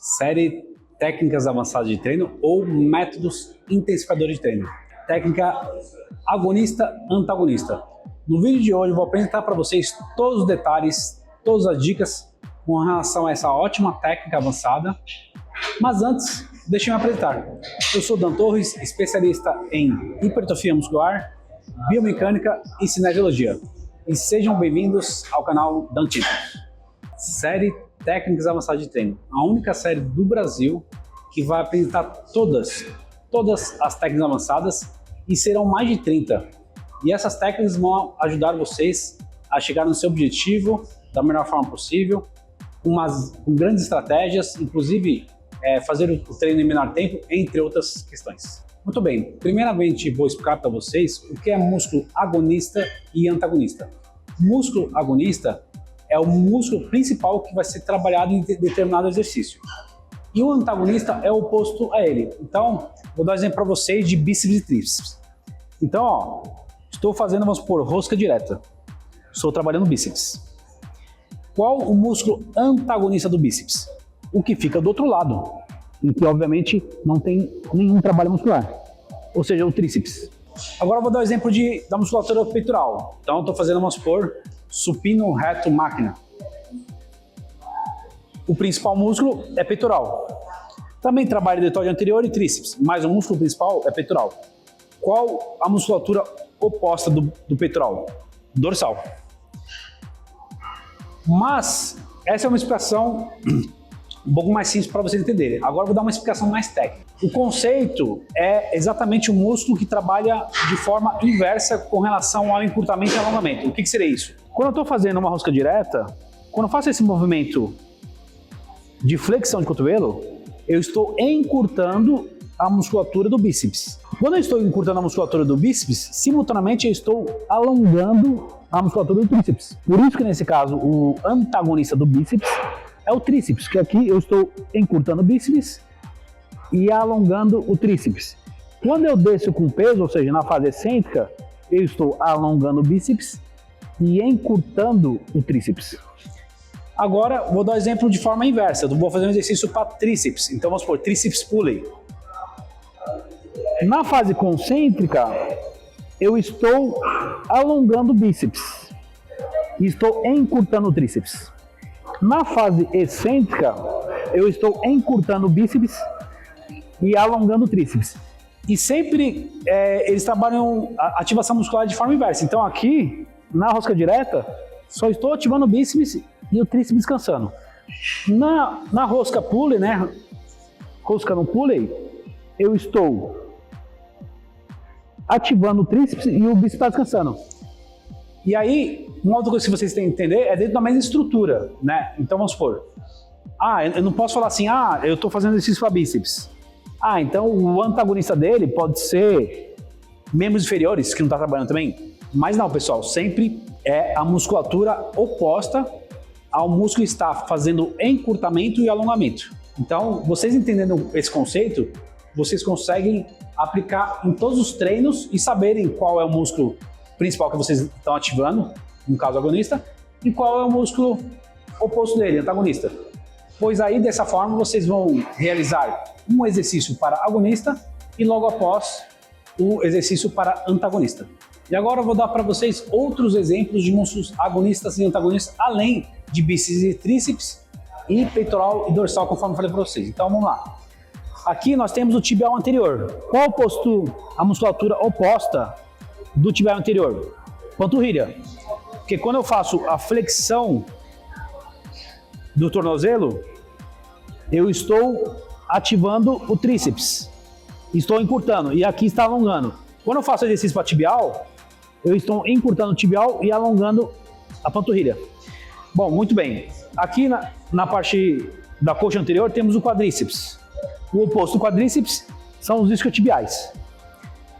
série Técnicas Avançadas de Treino ou Métodos Intensificadores de Treino. Técnica agonista-antagonista. No vídeo de hoje eu vou apresentar para vocês todos os detalhes, todas as dicas com relação a essa ótima técnica avançada. Mas antes, deixe eu me apresentar. Eu sou Dan Torres, especialista em hipertrofia muscular, biomecânica e cinesiologia. E sejam bem-vindos ao canal Dan Tipos. Série Técnicas Avançadas de Treino, a única série do Brasil que vai apresentar todas as técnicas avançadas, e serão mais de 30. E essas técnicas vão ajudar vocês a chegar no seu objetivo da melhor forma possível, com grandes estratégias, inclusive fazer o treino em menor tempo, entre outras questões. Muito bem, primeiramente vou explicar para vocês o que é músculo agonista e antagonista. Músculo agonista é o músculo principal que vai ser trabalhado em determinado exercício. E o antagonista é o oposto a ele. Então, vou dar um exemplo para vocês de bíceps e tríceps. Então, ó, estou fazendo, vamos supor, rosca direta. Estou trabalhando bíceps. Qual o músculo antagonista do bíceps? O que fica do outro lado, em que obviamente não tem nenhum trabalho muscular, ou seja, o tríceps. Agora eu vou dar um exemplo da musculatura peitoral. Então, estou fazendo, vamos supor, supino reto máquina. O principal músculo é peitoral. Também trabalha deltoide anterior e tríceps, mas o músculo principal é peitoral. Qual a musculatura oposta do peitoral? Dorsal. Mas essa é uma explicação um pouco mais simples para vocês entenderem. Agora eu vou dar uma explicação mais técnica. O conceito é exatamente o músculo que trabalha de forma inversa com relação ao encurtamento e alongamento. O que seria isso? Quando eu estou fazendo uma rosca direta, quando eu faço esse movimento de flexão de cotovelo, eu estou encurtando a musculatura do bíceps. Quando eu estou encurtando a musculatura do bíceps, simultaneamente eu estou alongando a musculatura do tríceps. Por isso que nesse caso o antagonista do bíceps é o tríceps, que aqui eu estou encurtando o bíceps e alongando o tríceps. Quando eu desço com peso, ou seja, na fase excêntrica, eu estou alongando o bíceps e encurtando o tríceps. Agora, vou dar um exemplo de forma inversa. Eu vou fazer um exercício para tríceps. Então, vamos supor, tríceps pulley. Na fase concêntrica, eu estou alongando o bíceps e estou encurtando o tríceps. Na fase excêntrica, eu estou encurtando o bíceps e alongando o tríceps. E sempre eles trabalham a ativação muscular de forma inversa. Então, aqui, na rosca direta, só estou ativando o bíceps e o tríceps descansando. Na rosca pulley, né? Rosca no pulley, eu estou ativando o tríceps e o bíceps está descansando. E aí, uma outra coisa que vocês têm que entender é dentro da mesma estrutura, né? Então vamos supor, eu não posso falar assim, eu estou fazendo exercício para bíceps. Então o antagonista dele pode ser membros inferiores, que não está trabalhando também. Mas não, pessoal, sempre é a musculatura oposta ao músculo que está fazendo encurtamento e alongamento. Então, vocês entendendo esse conceito, vocês conseguem aplicar em todos os treinos e saberem qual é o músculo principal que vocês estão ativando, no caso agonista, e qual é o músculo oposto dele, antagonista. Pois aí, dessa forma, vocês vão realizar um exercício para agonista e logo após o exercício para antagonista. E agora eu vou dar para vocês outros exemplos de músculos agonistas e antagonistas, além de bíceps e tríceps, e peitoral e dorsal, conforme eu falei para vocês. Então vamos lá. Aqui nós temos o tibial anterior. Qual a musculatura oposta do tibial anterior? Panturrilha. Porque quando eu faço a flexão do tornozelo, eu estou ativando o tríceps. Estou encurtando e aqui está alongando. Quando eu faço exercício para tibial, eu estou encurtando o tibial e alongando a panturrilha. Bom, muito bem. Aqui na parte da coxa anterior temos o quadríceps. O oposto do quadríceps são os isquiotibiais.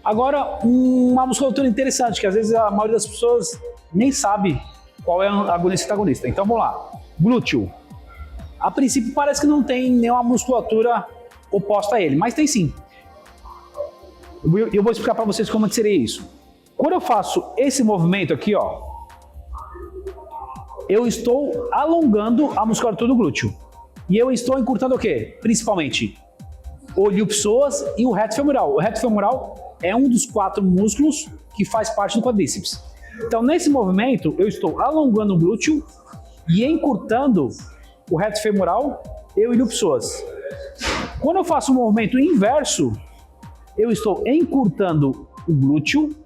Agora, uma musculatura interessante, que às vezes a maioria das pessoas nem sabe qual é a agonista e antagonista. Então vamos lá. Glúteo. A princípio parece que não tem nenhuma musculatura oposta a ele, mas tem sim. Eu vou explicar para vocês como é que seria isso. Quando eu faço esse movimento aqui, ó, eu estou alongando a musculatura do glúteo. E eu estou encurtando o quê? Principalmente o iliopsoas e o reto femoral. O reto femoral é um dos 4 músculos que faz parte do quadríceps. Então, nesse movimento, eu estou alongando o glúteo e encurtando o reto femoral e o iliopsoas. Quando eu faço o movimento inverso, eu estou encurtando o glúteo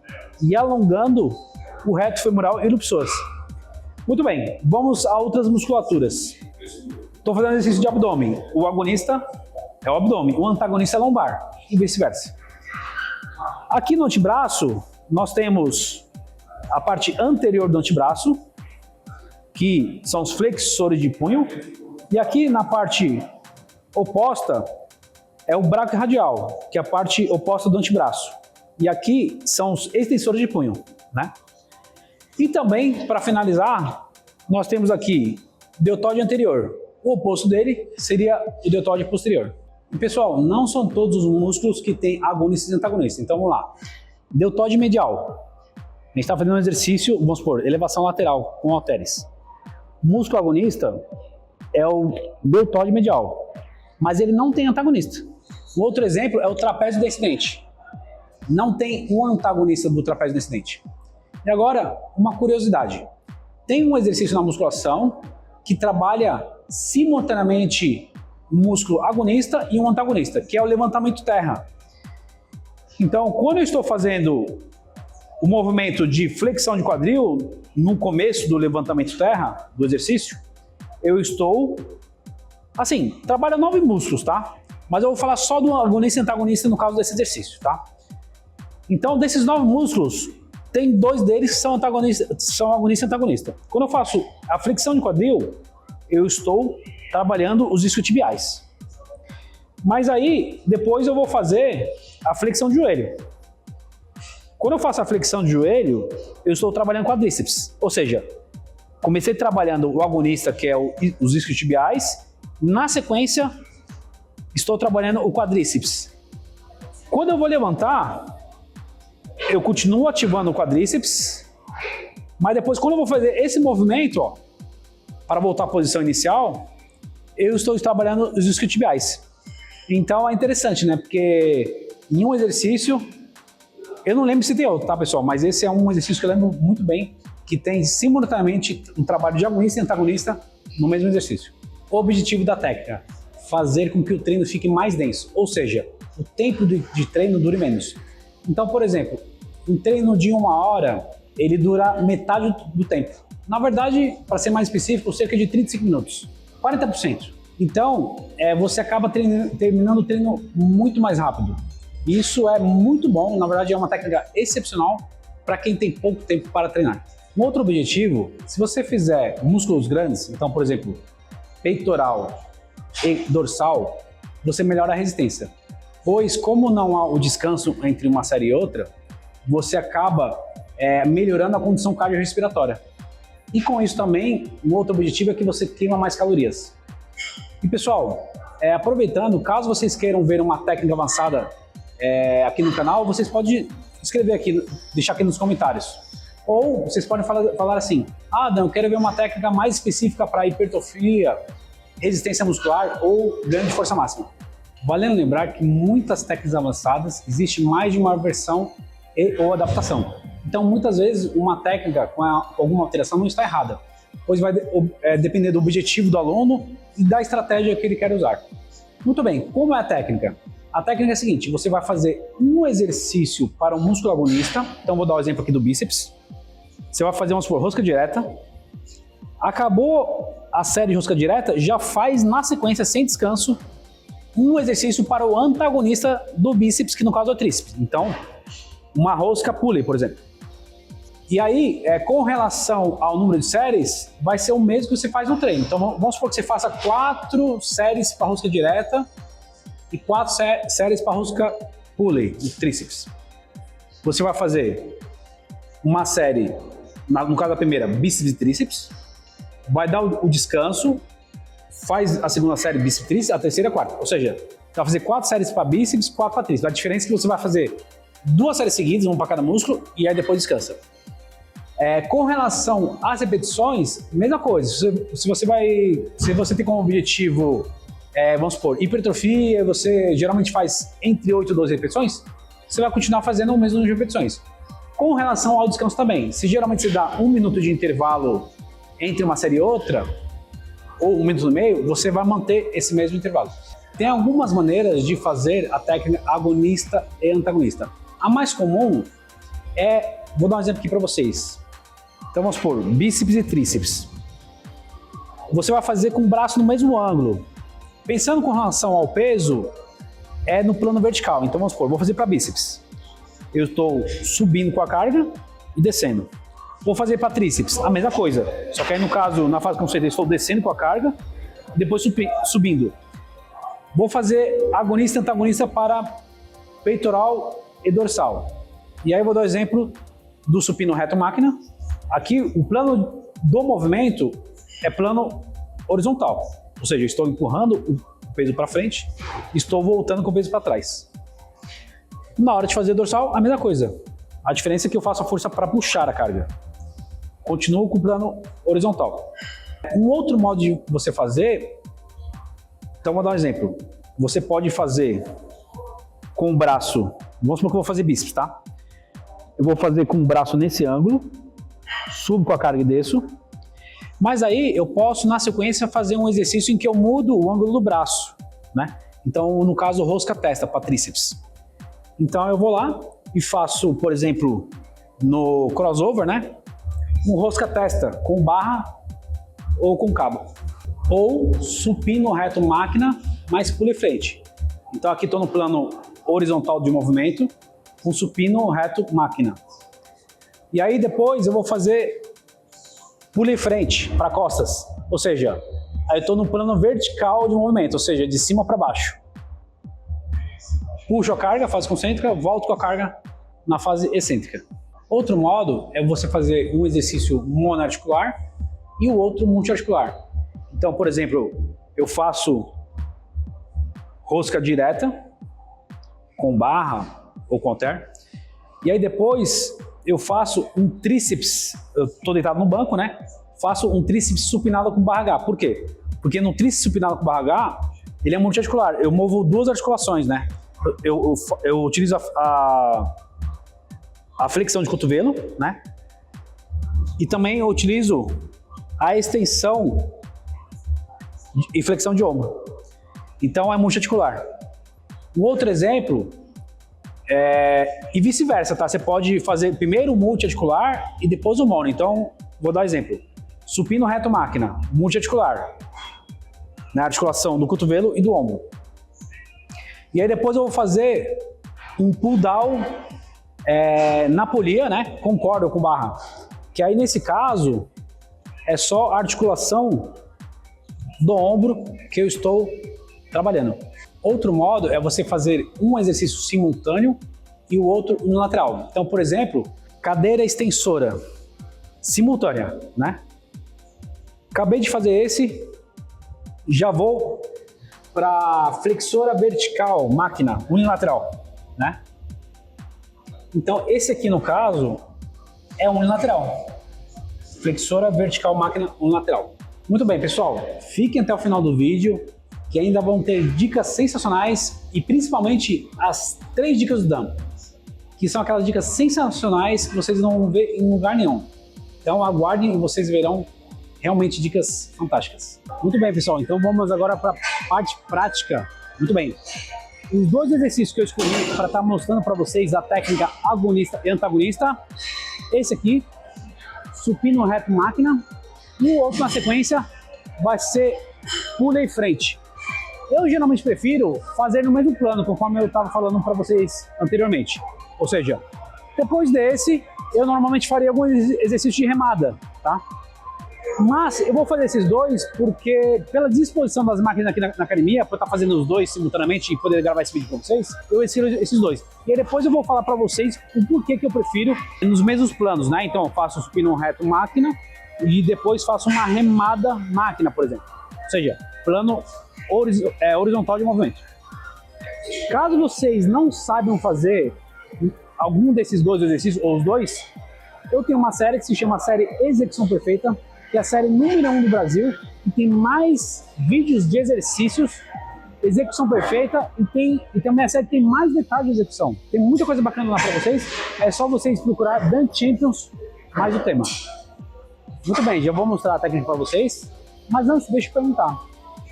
e alongando o reto femoral e o iliopsoas. Muito bem, vamos a outras musculaturas. Estou fazendo exercício de abdômen. O agonista é o abdômen, o antagonista é a lombar e vice-versa. Aqui no antebraço, nós temos a parte anterior do antebraço, que são os flexores de punho, e aqui na parte oposta é o braquioradial, que é a parte oposta do antebraço. E aqui são os extensores de punho, né? E também, para finalizar, nós temos aqui deltoide anterior. O oposto dele seria o deltoide posterior. E pessoal, não são todos os músculos que têm agonistas e antagonistas. Então vamos lá. Deltoide medial. A gente está fazendo um exercício, vamos supor, elevação lateral com halteres. Músculo agonista é o deltoide medial, mas ele não tem antagonista. Um outro exemplo é o trapézio descendente. Não tem um antagonista do trapézio descendente. E agora, uma curiosidade. Tem um exercício na musculação que trabalha simultaneamente um músculo agonista e um antagonista, que é o levantamento terra. Então, quando eu estou fazendo o movimento de flexão de quadril, no começo do levantamento terra, do exercício, eu estou, assim, trabalha 9 músculos, tá? Mas eu vou falar só do agonista e antagonista no caso desse exercício, tá? Então, desses 9 músculos, tem 2 deles que são agonista e antagonista. Quando eu faço a flexão de quadril, eu estou trabalhando os isquiotibiais. Mas aí, depois eu vou fazer a flexão de joelho. Quando eu faço a flexão de joelho, eu estou trabalhando quadríceps. Ou seja, comecei trabalhando o agonista, que é os isquiotibiais. Na sequência, estou trabalhando o quadríceps. Quando eu vou levantar, eu continuo ativando o quadríceps. Mas depois, quando eu vou fazer esse movimento, ó, para voltar à posição inicial, eu estou trabalhando os isquiotibiais. Então é interessante, né? Porque em um exercício, eu não lembro se tem outro, tá, pessoal? Mas esse é um exercício que eu lembro muito bem, que tem simultaneamente um trabalho de agonista e antagonista no mesmo exercício. O objetivo da técnica, fazer com que o treino fique mais denso, ou seja, o tempo de treino dure menos. Então, por exemplo, um treino de 1 hora, ele dura metade do tempo. Na verdade, para ser mais específico, cerca de 35 minutos, 40%. Então, você acaba terminando o treino muito mais rápido. Isso é muito bom, na verdade é uma técnica excepcional para quem tem pouco tempo para treinar. Um outro objetivo, se você fizer músculos grandes, então, por exemplo, peitoral e dorsal, você melhora a resistência. Pois, como não há o descanso entre uma série e outra, você acaba melhorando a condição cardiorrespiratória. E com isso também, um outro objetivo é que você queima mais calorias. E pessoal, aproveitando, caso vocês queiram ver uma técnica avançada aqui no canal, vocês podem escrever aqui, deixar aqui nos comentários. Ou vocês podem falar assim, Dan, eu quero ver uma técnica mais específica para hipertrofia, resistência muscular ou ganho de força máxima. Valendo lembrar que muitas técnicas avançadas, existe mais de uma versão ou adaptação. Então, muitas vezes, uma técnica com alguma alteração não está errada, pois vai depender do objetivo do aluno e da estratégia que ele quer usar. Muito bem, como é a técnica? A técnica é a seguinte, você vai fazer um exercício para o músculo agonista, então vou dar o exemplo aqui do bíceps. Você vai fazer, vamos supor, rosca direta. Acabou a série de rosca direta, já faz na sequência, sem descanso, um exercício para o antagonista do bíceps, que no caso é o tríceps. Então, uma rosca pulley, por exemplo. E aí, com relação ao número de séries, vai ser o mesmo que você faz no treino. Então, vamos supor que você faça 4 séries para rosca direta e 4 séries para rosca pulley, do tríceps. Você vai fazer uma série, no caso da primeira, bíceps e tríceps, vai dar o descanso, faz a segunda série bíceps e tríceps, a terceira e a quarta. Ou seja, você vai fazer 4 séries para bíceps, 4 para tríceps. A diferença é que você vai fazer 2 séries seguidas, uma para cada músculo, e aí depois descansa. Com relação às repetições, mesma coisa. Se você tem como objetivo, vamos supor, hipertrofia, você geralmente faz entre 8 e 12 repetições, você vai continuar fazendo o mesmo número de repetições. Com relação ao descanso também, se geralmente você dá 1 minuto de intervalo entre uma série e outra, ou 1 minuto e meio, você vai manter esse mesmo intervalo. Tem algumas maneiras de fazer a técnica agonista e antagonista. A mais comum vou dar um exemplo aqui para vocês. Então vamos supor, bíceps e tríceps. Você vai fazer com o braço no mesmo ângulo. Pensando com relação ao peso, no plano vertical. Então vamos supor, vou fazer para bíceps. Eu estou subindo com a carga e descendo. Vou fazer para tríceps, a mesma coisa. Só que aí no caso, na fase conceito, eu estou descendo com a carga, depois subindo. Vou fazer agonista e antagonista para peitoral e dorsal. E aí eu vou dar o exemplo do supino reto máquina. Aqui o plano do movimento é plano horizontal. Ou seja, eu estou empurrando o peso para frente, estou voltando com o peso para trás. Na hora de fazer dorsal, a mesma coisa. A diferença é que eu faço a força para puxar a carga. Continuo com o plano horizontal. Um outro modo de você fazer, então vou dar um exemplo. Você pode fazer com o braço, vamos supor que eu vou fazer bíceps, tá? Eu vou fazer com o braço nesse ângulo, subo com a carga e desço. Mas aí eu posso, na sequência, fazer um exercício em que eu mudo o ângulo do braço, né? Então, no caso, rosca-testa para tríceps. Então eu vou lá e faço, por exemplo, no crossover, né? Um rosca-testa com barra ou com cabo. Ou supino reto máquina, mais pule frente. Então aqui estou no plano horizontal de movimento, com supino reto máquina. E aí depois eu vou fazer pule frente para costas. Ou seja, aí eu estou no plano vertical de movimento, ou seja, de cima para baixo. Puxo a carga, fase concêntrica, volto com a carga na fase excêntrica. Outro modo é você fazer um exercício monoarticular e o outro multiarticular. Então, por exemplo, eu faço rosca direta com barra ou com halter, e aí depois eu faço um tríceps, eu estou deitado no banco, né? Faço um tríceps supinado com barra H. Por quê? Porque no tríceps supinado com barra H, ele é multiarticular. Eu movo duas articulações, né? Eu utilizo a flexão de cotovelo, né? E também eu utilizo a extensão e flexão de ombro. Então é multiarticular. Um outro exemplo e vice-versa, tá? Você pode fazer primeiro o multiarticular e depois o mono. Então, vou dar um exemplo. Supino reto máquina, multiarticular. Na articulação do cotovelo e do ombro. E aí depois eu vou fazer um pull down na polia, né? Com corda ou com barra. Que aí nesse caso é só a articulação do ombro que eu estou trabalhando. Outro modo é você fazer um exercício simultâneo e o outro unilateral. Então, por exemplo, cadeira extensora simultânea, né? Acabei de fazer esse, já vou para flexora vertical, máquina unilateral, né? Então, esse aqui no caso é unilateral. Flexora vertical, máquina unilateral. Muito bem, pessoal, fiquem até o final do vídeo, que ainda vão ter dicas sensacionais e principalmente as 3 dicas do Dan, que são aquelas dicas sensacionais que vocês não vão ver em lugar nenhum. Então aguardem e vocês verão realmente dicas fantásticas. Muito bem, pessoal, então vamos agora para a parte prática. Muito bem, os 2 exercícios que eu escolhi para estar mostrando para vocês a técnica agonista e antagonista, esse aqui, supino reto máquina, e o outro na sequência vai ser pule frente. Eu geralmente prefiro fazer no mesmo plano, conforme eu estava falando para vocês anteriormente. Ou seja, depois desse, eu normalmente faria algum exercício de remada, tá? Mas eu vou fazer esses 2 porque, pela disposição das máquinas aqui na academia, para eu estar fazendo os 2 simultaneamente e poder gravar esse vídeo para vocês, eu escolho esses 2. E aí depois eu vou falar para vocês o porquê que eu prefiro nos mesmos planos, né? Então eu faço o supino reto máquina e depois faço uma remada máquina, por exemplo. Ou seja, plano horizontal de movimento. Caso vocês não saibam fazer algum desses 2 exercícios, ou os 2, eu tenho uma série que se chama série Execução Perfeita, que é a série número 1 do Brasil, que tem mais vídeos de exercícios, execução perfeita, e tem uma série que tem mais detalhes de execução. Tem muita coisa bacana lá para vocês, é só vocês procurar Dance Champions mais o tema. Muito bem, já vou mostrar a técnica para vocês, mas antes deixa eu perguntar,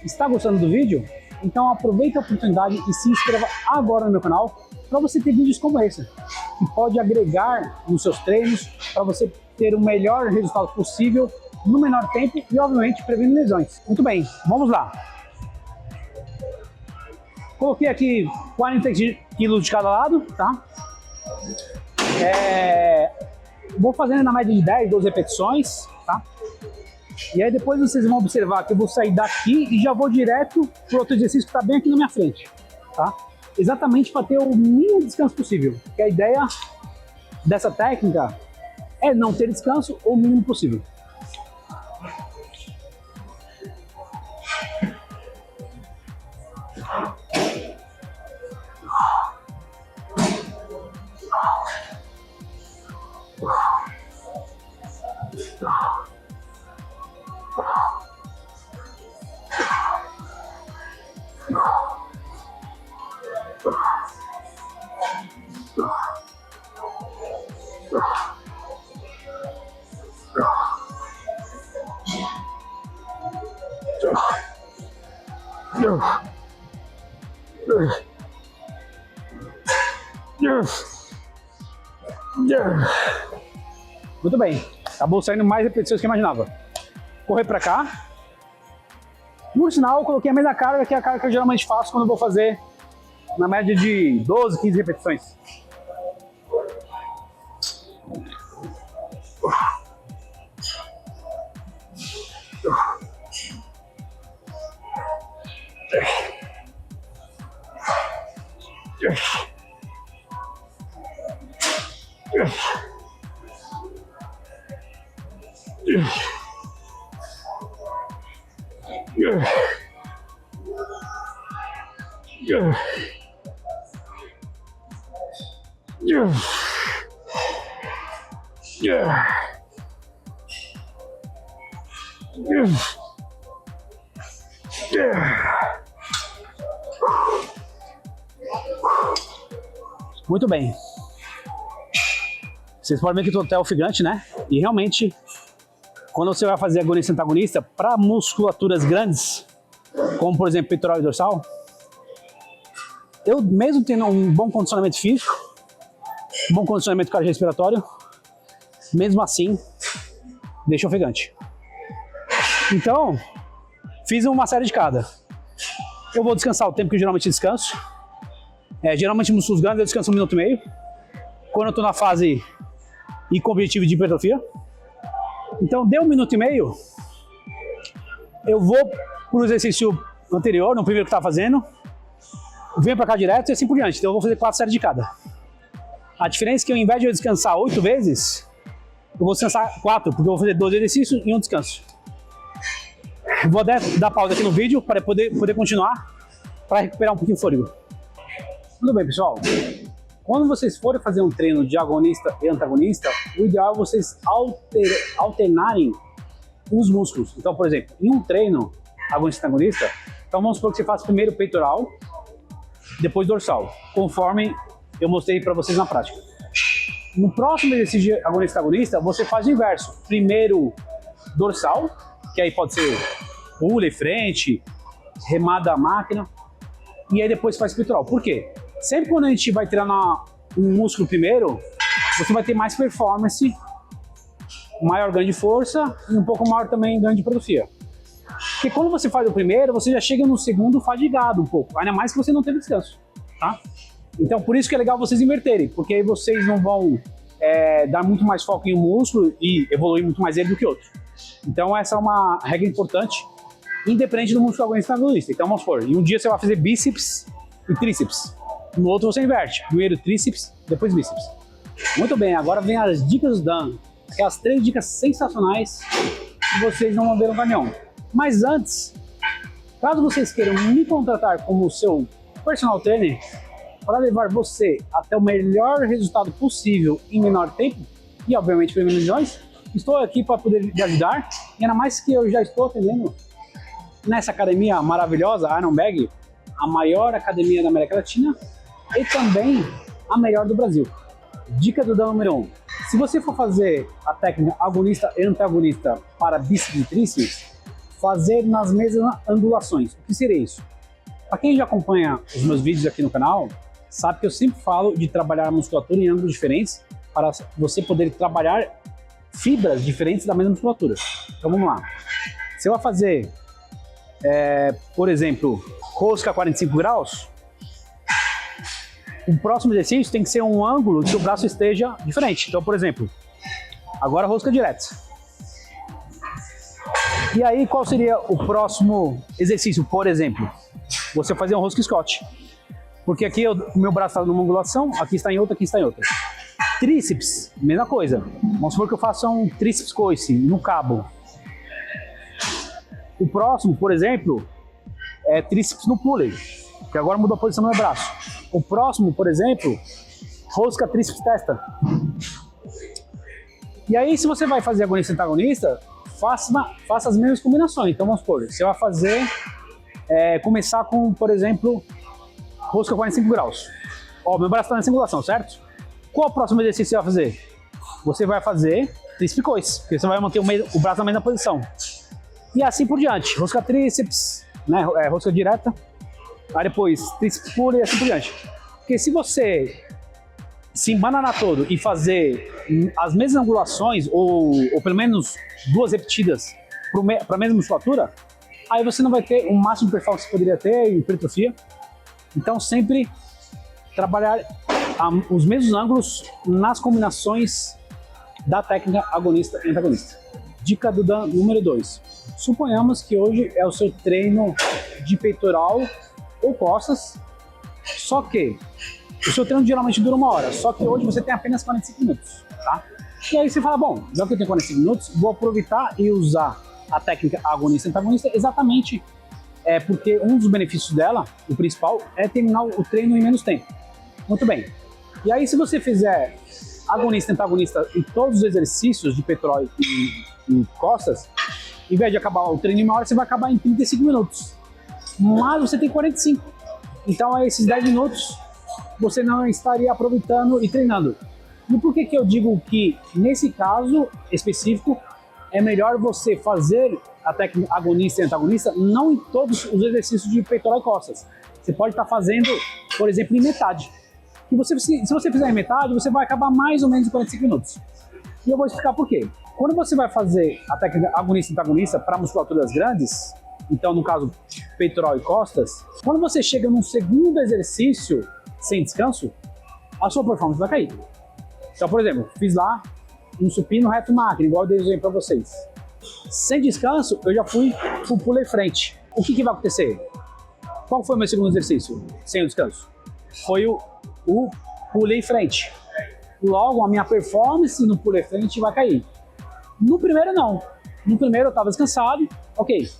está gostando do vídeo? Então aproveita a oportunidade e se inscreva agora no meu canal para você ter vídeos como esse, que pode agregar nos seus treinos para você ter o melhor resultado possível no menor tempo e, obviamente, prevenindo lesões. Muito bem, vamos lá. Coloquei aqui 40 kg de cada lado, tá? Vou fazendo na média de 10, 12 repetições, tá? E aí depois vocês vão observar que eu vou sair daqui e já vou direto para outro exercício que está bem aqui na minha frente, tá? Exatamente para ter o mínimo descanso possível, porque a ideia dessa técnica é não ter descanso o mínimo possível. Muito bem, acabou saindo mais repetições que eu imaginava. Correr para cá. Por sinal, eu coloquei a mesma carga que é a carga que eu geralmente faço quando eu vou fazer na média de 12, 15 repetições. Muito bem. Vocês podem ver que eu tô até ofegante, né? E realmente, quando você vai fazer agonista e antagonista para musculaturas grandes, como por exemplo peitoral e dorsal, eu mesmo tendo um bom condicionamento físico, um bom condicionamento cardiorrespiratório, mesmo assim, deixa ofegante. Então, fiz uma série de cada. Eu vou descansar o tempo que eu geralmente descanso. Geralmente músculos grandes eu descanso 1 minuto e meio. Quando eu estou na fase e com objetivo de hipertrofia. Então, deu 1 minuto e meio, eu vou para o exercício anterior, no primeiro que eu estava fazendo, venho para cá direto e assim por diante. Então, eu vou fazer 4 séries de cada. A diferença é que ao invés de eu descansar 8 vezes, eu vou descansar 4, porque eu vou fazer 12 exercícios e um descanso. Vou dar pausa aqui no vídeo para poder continuar, para recuperar um pouquinho o fôlego. Tudo bem, pessoal? Quando vocês forem fazer um treino de agonista e antagonista, o ideal é vocês alternarem os músculos. Então, por exemplo, em um treino agonista e antagonista, então vamos supor que você faça primeiro peitoral, depois dorsal, conforme eu mostrei para vocês na prática. No próximo exercício de agonista e antagonista, você faz o inverso. Primeiro dorsal, que aí pode ser pula e frente, remada a máquina, e aí depois faz peitoral. Por quê? Sempre quando a gente vai treinar um músculo primeiro, você vai ter mais performance, maior ganho de força e um pouco maior também ganho de hipertrofia. Porque quando você faz o primeiro, você já chega no segundo fadigado um pouco, ainda mais que você não teve descanso, tá? Então por isso que é legal vocês inverterem, porque aí vocês não vão dar muito mais foco em um músculo e evoluir muito mais ele do que outro. Então essa é uma regra importante, independente do músculo agonista e antagonista. Então vamos supor, em um dia você vai fazer bíceps e tríceps. No outro você inverte, primeiro tríceps, depois bíceps. Muito bem, agora vem as dicas do Dan, aquelas 3 dicas sensacionais que vocês não vão ver no caminhão. Mas antes, caso vocês queiram me contratar como seu personal trainer para levar você até o melhor resultado possível em menor tempo, e obviamente prêmio milhões. Estou aqui para poder te ajudar, e ainda mais que eu já estou atendendo nessa academia maravilhosa, Ironbag, a maior academia da América Latina e também a melhor do Brasil. Dica do Dan número 1. Se você for fazer a técnica agonista e antagonista para bíceps e tríceps, fazer nas mesmas angulações. O que seria isso? Para quem já acompanha os meus vídeos aqui no canal, sabe que eu sempre falo de trabalhar a musculatura em ângulos diferentes para você poder trabalhar fibras diferentes da mesma musculatura. Então vamos lá. Você vai fazer, por exemplo, rosca 45 graus, o próximo exercício tem que ser um ângulo que o braço esteja diferente. Então, por exemplo, agora rosca direta. E aí, qual seria o próximo exercício? Por exemplo, você fazer um rosca Scott. Porque aqui o meu braço está numa angulação, aqui está em outra, aqui está em outra. Tríceps, mesma coisa. Vamos supor que eu faça um tríceps coice no cabo. O próximo, por exemplo, é tríceps no pulley, que agora mudou a posição do meu braço. O próximo, por exemplo, rosca tríceps testa. E aí, se você vai fazer agonista e antagonista, faça as mesmas combinações. Então, vamos supor, você vai fazer, começar com, por exemplo, rosca 45 graus. Ó, meu braço está nessa angulação, certo? Qual o próximo exercício que você vai fazer? Você vai fazer tríceps coice, porque você vai manter o braço na mesma posição. E assim por diante. Rosca tríceps, né? Rosca direta. Aí depois tríceps puro e assim por diante. Porque se você se embananar todo e fazer as mesmas angulações, ou pelo menos 2 repetidas para a mesma musculatura, aí você não vai ter o máximo de performance que poderia ter em hipertrofia. Então sempre trabalhar os mesmos ângulos nas combinações da técnica agonista e antagonista. Dica do Dan número 2. Suponhamos que hoje é o seu treino de peitoral ou costas, só que o seu treino geralmente dura 1 hora, só que hoje você tem apenas 45 minutos, tá? E aí você fala, bom, já que eu tenho 45 minutos, vou aproveitar e usar a técnica agonista e antagonista exatamente porque um dos benefícios dela, o principal, é terminar o treino em menos tempo. Muito bem. E aí se você fizer agonista e antagonista em todos os exercícios de peitoral e costas, em vez de acabar o treino em 1 hora, você vai acabar em 35 minutos. Mas você tem 45. Então, esses 10 minutos, você não estaria aproveitando e treinando. E por que eu digo que, nesse caso específico, é melhor você fazer a técnica agonista e antagonista não em todos os exercícios de peitoral e costas. Você pode estar fazendo, por exemplo, em metade. E se você fizer em metade, você vai acabar mais ou menos em 45 minutos. E eu vou explicar por quê. Quando você vai fazer a técnica agonista e antagonista para musculaturas grandes, então no caso peitoral e costas, quando você chega num segundo exercício sem descanso, a sua performance vai cair. Então, por exemplo, fiz lá um supino reto máquina, igual eu dei para vocês. Sem descanso, eu já fui pro pulley frente. O que vai acontecer? Qual foi o meu segundo exercício sem o descanso? Foi o pulley frente. Logo, a minha performance no pulley frente vai cair. No primeiro, não. No primeiro, eu estava descansado, ok.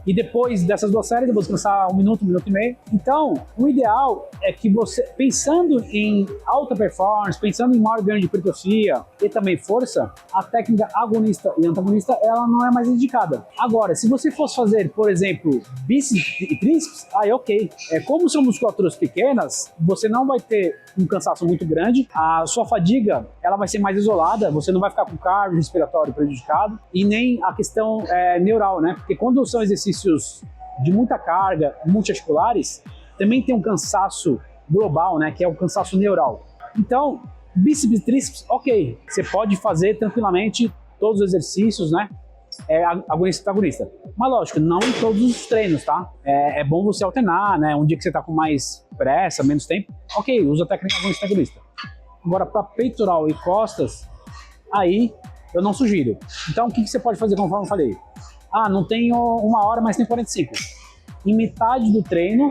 E depois dessas 2 séries, eu vou descansar 1 minuto, 1 minuto e meio. Então, o ideal é que você, pensando em alta performance, pensando em maior ganho de hipertrofia e também força, a técnica agonista e antagonista, ela não é mais indicada. Agora, se você fosse fazer, por exemplo, bíceps e tríceps, aí ok. Como são musculaturas pequenas, você não vai ter um cansaço muito grande, a sua fadiga ela vai ser mais isolada, você não vai ficar com o cardio respiratório prejudicado e nem a questão neural, né? Porque quando são exercícios de muita carga, multiarticulares, também tem um cansaço global, né? Que é o cansaço neural. Então, bíceps e tríceps, ok, você pode fazer tranquilamente todos os exercícios, né? Agonista e antagonista. Mas lógico, não em todos os treinos, tá? É bom você alternar, né? Um dia que você tá com mais pressa, menos tempo, ok, usa a técnica agonista e antagonista. Agora, para peitoral e costas, aí eu não sugiro. Então, o que você pode fazer, conforme eu falei? Não tenho 1 hora, mas tem 45. Em metade do treino,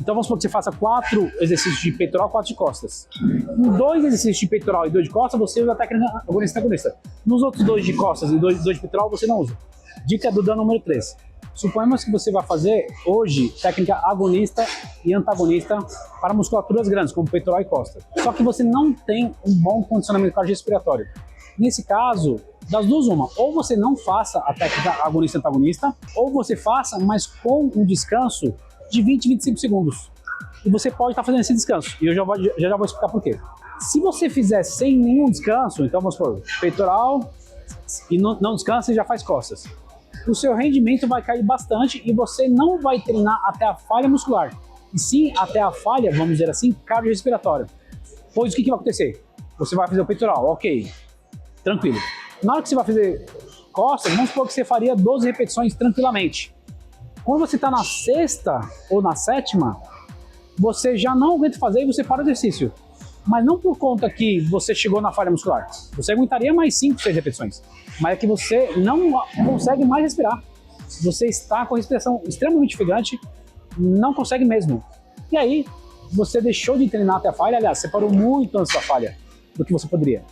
então vamos supor que você faça 4 exercícios de peitoral e 4 de costas. Em 2 exercícios de peitoral e 2 de costas, você usa a técnica agonista e antagonista. Nos outros 2 de costas e 2 de peitoral, você não usa. Dica do Dan número 3. Suponhamos que você vai fazer hoje técnica agonista e antagonista para musculaturas grandes, como peitoral e costas. Só que você não tem um bom condicionamento cardiorrespiratório. Nesse caso, das duas uma, ou você não faça a técnica agonista e antagonista, ou você faça, mas com um descanso de 20 a 25 segundos. E você pode estar fazendo esse descanso, e eu já vou explicar por quê. Se você fizer sem nenhum descanso, então vamos supor, peitoral, e não descansa e já faz costas, o seu rendimento vai cair bastante e você não vai treinar até a falha muscular, e sim até a falha, vamos dizer assim, cardiorrespiratória. Pois o que vai acontecer? Você vai fazer o peitoral, ok, tranquilo. Na hora que você vai fazer costas, vamos supor que você faria 12 repetições tranquilamente. Quando você está na sexta ou na sétima, você já não aguenta fazer e você para o exercício. Mas não por conta que você chegou na falha muscular. Você aguentaria mais 5, 6 repetições. Mas é que você não consegue mais respirar. Você está com a respiração extremamente ofegante, não consegue mesmo. E aí, você deixou de treinar até a falha, aliás, você parou muito antes da falha do que você poderia.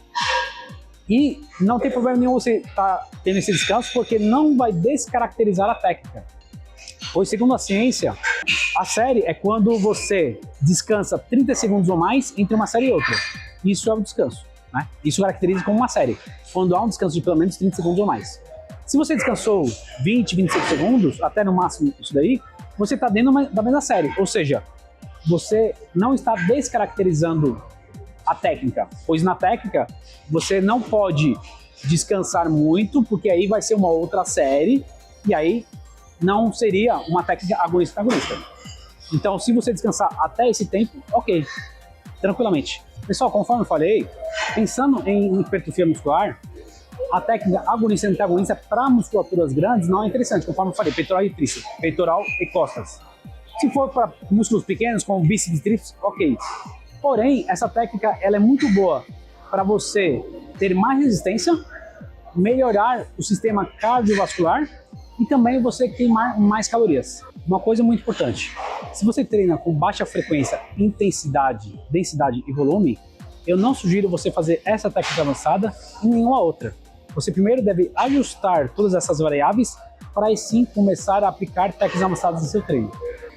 E não tem problema nenhum você estar tendo esse descanso, porque não vai descaracterizar a técnica. Pois, segundo a ciência, a série é quando você descansa 30 segundos ou mais entre uma série e outra. Isso é o descanso, né? Isso caracteriza como uma série, quando há um descanso de pelo menos 30 segundos ou mais. Se você descansou 20, 25 segundos, até no máximo isso daí, você está dentro da mesma série. Ou seja, você não está descaracterizando a técnica, pois na técnica você não pode descansar muito, porque aí vai ser uma outra série, e aí não seria uma técnica agonista-antagonista. Então, se você descansar até esse tempo, ok, tranquilamente. Pessoal, conforme eu falei, pensando em hipertrofia muscular, a técnica agonista e antagonista para musculaturas grandes não é interessante, conforme eu falei, peitoral e tríceps, peitoral e costas. Se for para músculos pequenos, como bíceps e tríceps, ok. Porém, essa técnica ela é muito boa para você ter mais resistência, melhorar o sistema cardiovascular e também você queimar mais calorias. Uma coisa muito importante, se você treina com baixa frequência, intensidade, densidade e volume, eu não sugiro você fazer essa técnica avançada e nenhuma outra. Você primeiro deve ajustar todas essas variáveis para aí sim começar a aplicar técnicas avançadas no seu treino.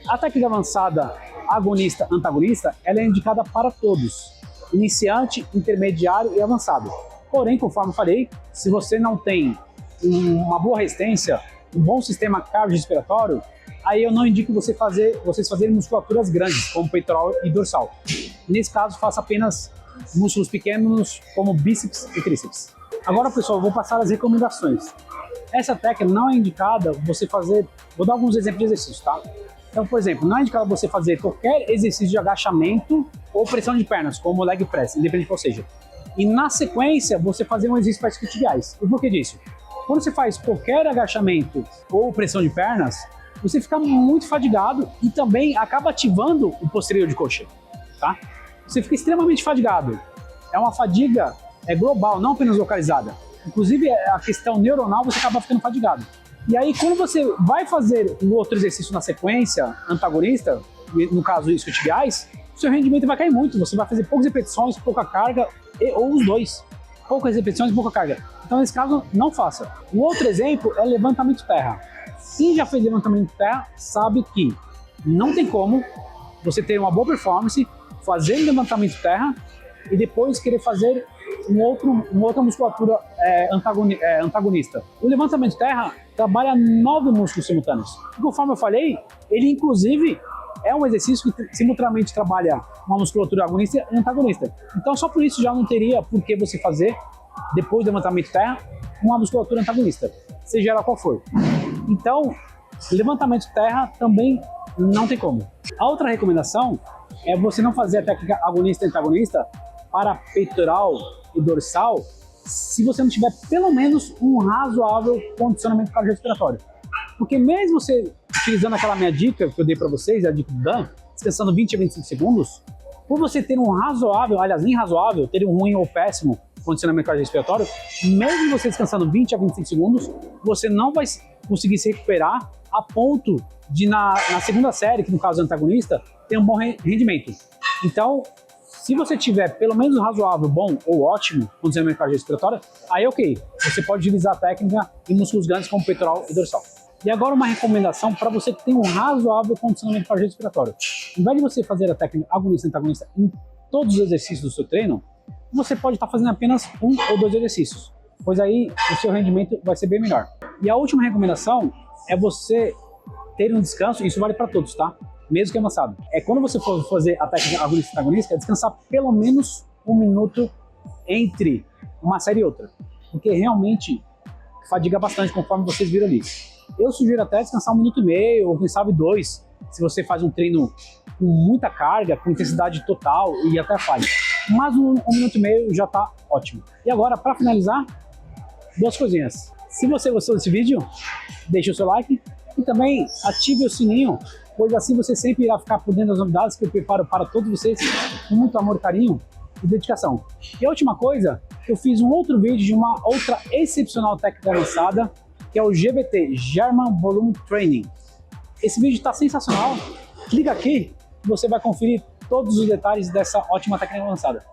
A técnica avançada agonista-antagonista ela é indicada para todos, iniciante, intermediário e avançado. Porém, conforme eu falei, se você não tem uma boa resistência, um bom sistema cardiorrespiratório, aí eu não indico vocês fazerem musculaturas grandes, como peitoral e dorsal. Nesse caso, faça apenas músculos pequenos, como bíceps e tríceps. Agora, pessoal, eu vou passar as recomendações. Essa técnica não é indicada você fazer... Vou dar alguns exemplos de exercícios, tá? Então, por exemplo, não é indicado você fazer qualquer exercício de agachamento ou pressão de pernas, como o leg press, independente qual seja. E na sequência, você fazer um exercício para isquiotibiais. E por que disso? Quando você faz qualquer agachamento ou pressão de pernas, você fica muito fadigado e também acaba ativando o posterior de coxa, tá? Você fica extremamente fadigado. É uma fadiga global, não apenas localizada. Inclusive, a questão neuronal, você acaba ficando fadigado. E aí, quando você vai fazer um outro exercício na sequência, antagonista, no caso isquiotibiais, o seu rendimento vai cair muito. Você vai fazer poucas repetições, pouca carga, ou os dois. Poucas repetições e pouca carga. Então, nesse caso, não faça. Um outro exemplo é levantamento terra. Quem já fez levantamento terra sabe que não tem como você ter uma boa performance fazendo levantamento terra e depois querer fazer uma outra musculatura antagonista. O levantamento terra trabalha 9 músculos simultâneos. E conforme eu falei, ele inclusive é um exercício que simultaneamente trabalha uma musculatura agonista e antagonista. Então só por isso já não teria por que você fazer, depois do levantamento terra, uma musculatura antagonista, seja ela qual for. Então, levantamento terra também não tem como. A outra recomendação é você não fazer a técnica agonista e antagonista para peitoral e dorsal se você não tiver pelo menos um razoável condicionamento cardiorrespiratório. Porque mesmo você utilizando aquela minha dica que eu dei para vocês, a dica do Dan, descansando 20 a 25 segundos, por você ter um razoável, aliás, nem razoável, ter um ruim ou péssimo condicionamento cardiorrespiratório, mesmo você descansando 20 a 25 segundos, você não vai conseguir se recuperar a ponto de, na segunda série, que no caso é antagonista, ter um bom rendimento. Então, se você tiver pelo menos um razoável, bom ou ótimo condicionamento cardiorrespiratório, aí ok, você pode utilizar a técnica em músculos grandes como peitoral e dorsal. E agora uma recomendação para você que tem um razoável condicionamento cardiorrespiratório. Em vez de você fazer a técnica agonista e antagonista em todos os exercícios do seu treino, você pode estar fazendo apenas 1 ou 2 exercícios, pois aí o seu rendimento vai ser bem melhor. E a última recomendação é você ter um descanso, isso vale para todos, tá? Mesmo que avançado. É quando você for fazer a técnica agonista e antagonista, é descansar pelo menos 1 minuto entre uma série e outra, porque realmente fadiga bastante conforme vocês viram ali. Eu sugiro até descansar 1,5 minutos, ou quem sabe 2, se você faz um treino com muita carga, com intensidade total e até falha. Mas 1,5 minutos já está ótimo. E agora, para finalizar, 2 coisinhas. Se você gostou desse vídeo, deixe o seu like e também ative o sininho, pois assim você sempre irá ficar por dentro das novidades que eu preparo para todos vocês com muito amor, carinho e dedicação. E a última coisa, eu fiz um outro vídeo de uma outra excepcional técnica avançada, que é o GVT, German Volume Training. Esse vídeo está sensacional, clica aqui e você vai conferir todos os detalhes dessa ótima técnica avançada.